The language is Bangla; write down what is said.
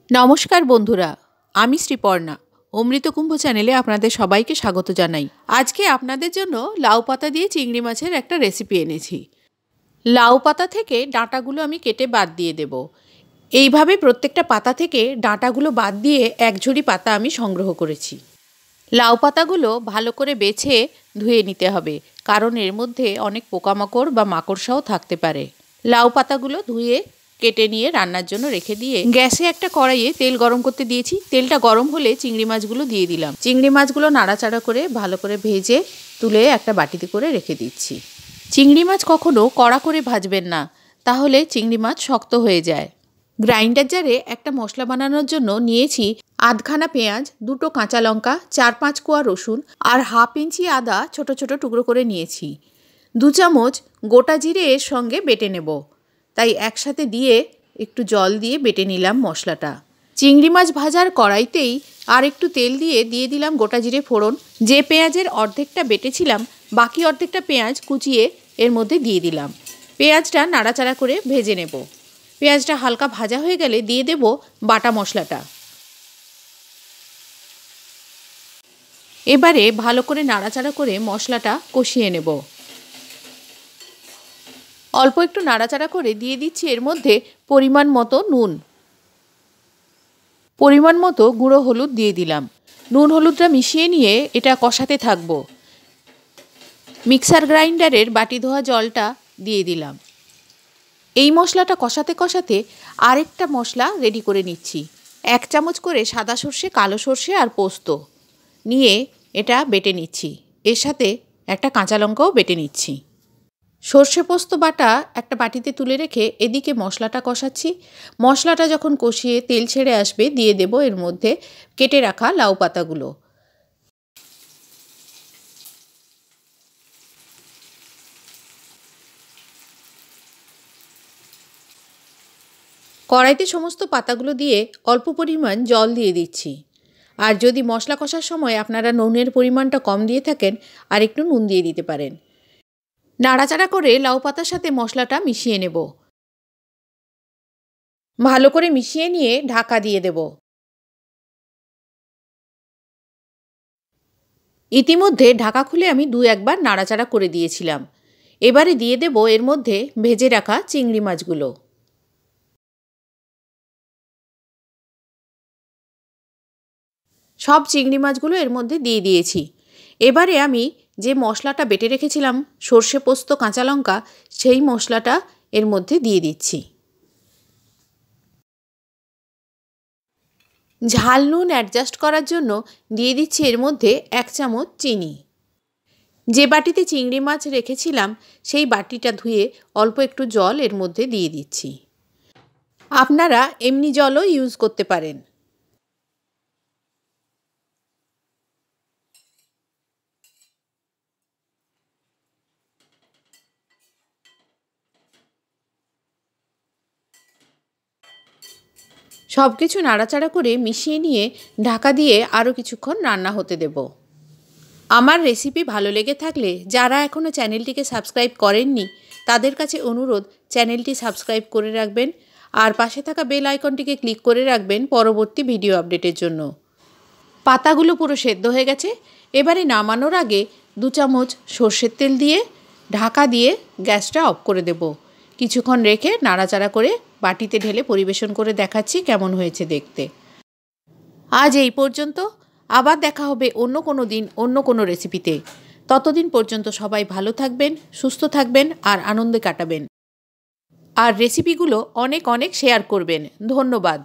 নমস্কার বন্ধুরা, আমি শ্রীপর্ণা। অমৃতকুম্ভ চ্যানেলে আপনাদের সবাইকে স্বাগত জানাই। আজকে আপনাদের জন্য লাউ পাতা দিয়ে চিংড়ি মাছের একটা রেসিপি এনেছি। লাউ পাতা থেকে ডাঁটাগুলো আমি কেটে বাদ দিয়ে দেব। এইভাবে প্রত্যেকটা পাতা থেকে ডাঁটাগুলো বাদ দিয়ে এক ঝুড়ি পাতা আমি সংগ্রহ করেছি। লাউ পাতাগুলো ভালো করে বেছে ধুয়ে নিতে হবে, কারণ এর মধ্যে অনেক পোকামাকড় বা মাকড়সাও থাকতে পারে। লাউ পাতাগুলো ধুয়ে কেটে নিয়ে রান্নার জন্য রেখে দিয়ে গ্যাসে একটা কড়াইয়ে তেল গরম করতে দিয়েছি। তেলটা গরম হলে চিংড়ি মাছগুলো দিয়ে দিলাম। চিংড়ি মাছগুলো নাড়াচাড়া করে ভালো করে ভেজে তুলে একটা বাটিতে করে রেখে দিচ্ছি। চিংড়ি মাছ কখনো কড়া করে ভাজবেন না, তাহলে চিংড়ি মাছ শক্ত হয়ে যায়। গ্রাইন্ডার জারে একটা মশলা বানানোর জন্য নিয়েছি আধখানা পেঁয়াজ, দুটো কাঁচা লঙ্কা, 4-5 কোয়া রসুন আর হাফ ইঞ্চি আদা ছোট ছোট টুকরো করে নিয়েছি। 2 চামচ গোটা জিরে এর সঙ্গে বেটে নেব, তাই একসাথে দিয়ে একটু জল দিয়ে বেটে নিলাম মশলাটা। চিংড়ি মাছ ভাজার কড়াইতেই আর একটু তেল দিয়ে দিলাম গোটা জিরে ফোড়ন। যে পেঁয়াজের অর্ধেকটা বেটেছিলাম, বাকি অর্ধেকটা পেঁয়াজ কুচিয়ে এর মধ্যে দিয়ে দিলাম। পেঁয়াজটা নাড়াচাড়া করে ভেজে নেব। পেঁয়াজটা হালকা ভাজা হয়ে গেলে দিয়ে দেব বাটা মশলাটা। এবারে ভালো করে নাড়াচাড়া করে মশলাটা কষিয়ে নেব। অল্প একটু নাড়াচাড়া করে দিয়ে দিচ্ছি এর মধ্যে পরিমাণ মতো নুন, পরিমাণ মতো গুঁড়ো হলুদ দিয়ে দিলাম। নুন হলুদটা মিশিয়ে নিয়ে এটা কষাতে থাকব। মিক্সার গ্রাইন্ডারের বাটি ধোয়া জলটা দিয়ে দিলাম। এই মশলাটা কষাতে কষাতে আরেকটা মশলা রেডি করে নিচ্ছি। 1 চামচ করে সাদা সর্ষে, কালো সর্ষে আর পোস্ত নিয়ে এটা বেটে নিচ্ছি। এর সাথে একটা কাঁচা লঙ্কাও বেটে নিচ্ছি। সর্ষে পোস্ত বাটা একটা বাটিতে তুলে রেখে এদিকে মশলাটা কষাচ্ছি। মশলাটা যখন কষিয়ে তেল ছেড়ে আসবে, দিয়ে দেব এর মধ্যে কেটে রাখা লাউ পাতাগুলো। কড়াইতে সমস্ত পাতাগুলো দিয়ে অল্প পরিমাণ জল দিয়ে দিচ্ছি। আর যদি মশলা কষার সময় আপনারা নুনের পরিমাণটা কম দিয়ে থাকেন, আর একটু নুন দিয়ে দিতে পারেন। নাড়াচাড়া করে লাউ পাতার সাথে মশলাটা মিশিয়ে নেব। ভালো করে মিশিয়ে নিয়ে ঢাকা দিয়ে দেব। ইতিমধ্যে ঢাকা খুলে আমি 2-1 বার নাড়াচাড়া করে দিয়েছিলাম। এবারে দিয়ে দেব এর মধ্যে ভেজে রাখা চিংড়ি মাছগুলো। সব চিংড়ি মাছগুলো এর মধ্যে দিয়ে দিয়েছি। এবারে আমি যে মশলাটা বেটে রেখেছিলাম, সর্ষে পোস্ত কাঁচা লঙ্কা, সেই মশলাটা এর মধ্যে দিয়ে দিচ্ছি। ঝাল নুন অ্যাডজাস্ট করার জন্য দিয়ে দিচ্ছি এর মধ্যে 1 চামচ চিনি। যে বাটিতে চিংড়ি মাছ রেখেছিলাম, সেই বাটিটা ধুয়ে অল্প একটু জল এর মধ্যে দিয়ে দিচ্ছি। আপনারা এমনি জলও ইউজ করতে পারেন। সব কিছু নাড়াচাড়া করে মিশিয়ে নিয়ে ঢাকা দিয়ে আরও কিছুক্ষণ রান্না হতে দেব। আমার রেসিপি ভালো লেগে থাকলে যারা এখনও চ্যানেলটিকে সাবস্ক্রাইব করেননি, তাদের কাছে অনুরোধ চ্যানেলটি সাবস্ক্রাইব করে রাখবেন আর পাশে থাকা বেল আইকনটিকে ক্লিক করে রাখবেন পরবর্তী ভিডিও আপডেটের জন্য। পাতাগুলো পুরো সেদ্ধ হয়ে গেছে। এবারে নামানোর আগে 2 চামচ সর্ষের তেল দিয়ে ঢাকা দিয়ে গ্যাসটা অফ করে দেব। কিছুক্ষণ রেখে নাড়াচাড়া করে বাটিতে ঢেলে পরিবেশন করে দেখাচ্ছি কেমন হয়েছে দেখতে। আজ এই পর্যন্ত। আবার দেখা হবে অন্য কোনো দিন অন্য কোনো রেসিপিতে। ততদিন পর্যন্ত সবাই ভালো থাকবেন, সুস্থ থাকবেন আর আনন্দে কাটাবেন। আর রেসিপিগুলো অনেক অনেক শেয়ার করবেন। ধন্যবাদ।